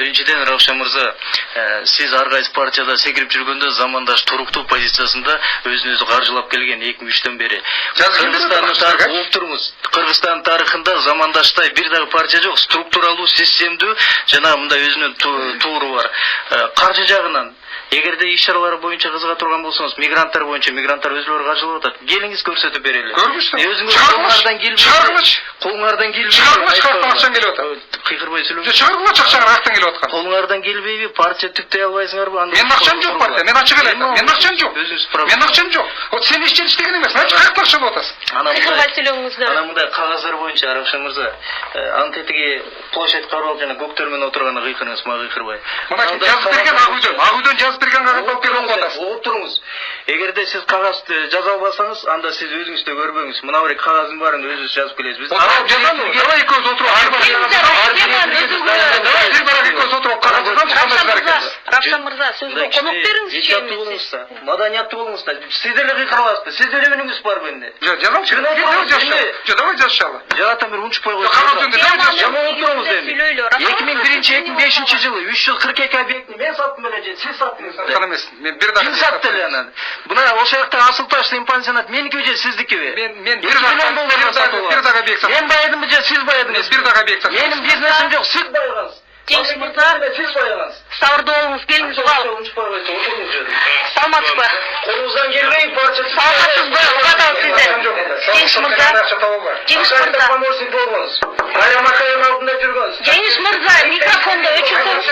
Биринчиден, Равшан мырза, сиз ар кайсы партияда секирип жүргөндө замандаш туруктуу позициясында өзүн-өзү каржылап келген 2003-төн бери. Кыргызстандын тарыхын угуп туруңуз. Кыргызстандын тарыхында замандаштай бир дагы партия жок, структуралуу, системдүү жана мындай өзүнүн тууру бар. Каржы жагынан эгерде иш-чаралар боюнча кызыга турган болсоңуз, мигранттар боюнча мигранттар өзүлөрү каржылап атат. Келиңиз көрсөтүп берели. Өзүңүз колуңардан келбей. Колуңардан келбей. Чыгаргыч акчаң келип атат. Кыйкырбай сүйлөп. Чыгаргыч акчаң актан келип аткан. Колуңардан келбейби? Партия түптөй албайсыңарбы? Менин акчам жок партия. Мен ачык эле айтам. Менин акчам жок. Менин акчам жок. Вот сен ишчен иштеген эмес. Мен каяктан акча алып атасың? Кыйкырбай сүйлөгүңүздөр. Ана мындай кагаздар боюнча, Равшан мырза, антетиги площадь карап жана көктөр менен отурганда кыйкырыңыз, мага кыйкырбай. Мына жазып берген Агүйдөн жазып берген кагазды алып келип атасыз. Угуп туруңуз. Эгерде сиз кагазды жаза албасаңыз, анда сиз өзүңүз да көрбөңүз. Мына бир кагаздын баарын өзүңүз жазып келесиз. Давай экөөбүз отуруп, Равшан мырза, сөзгө конок бериңизчи. Маданияттуу болуңуз да. Сиздер эле кыйкырабызбы? Сиздер менеңиз бар менде. Жок, жазамчы. Давай жазышалы. Жаатан бир унчупай койсоңуз. Кагазды жаман туруңуз эми. 2001-2005 жылы 342 объектни мен саттым эле, сиз саттыңыз. Кана эмес. Мен бир дагы сатты эле анан. Мына ошол жакта Асыл Таш пансионат меники же сиздикиби? Мен бир дагы объект саттым. Мен байыдымбы же сиз байыдыңыз? Бир дагы объект саттым. Менин бизнесим жок, сиз байыгансыз. Жеңиш мырза, сиз байыгансыз. сабырдуу болуңуз, келиңиз угалы. Саламатсызбы? Колуңуздан келбей партия. Саламатсызбы? Угатабыз сизди. Жеңиш мырза. Жеңиш мырза. Помощник болгонсуз. Мария Макаевна алдында жүргөнсүз. Жеңиш мырза, микрофонду өчүрсөңүз.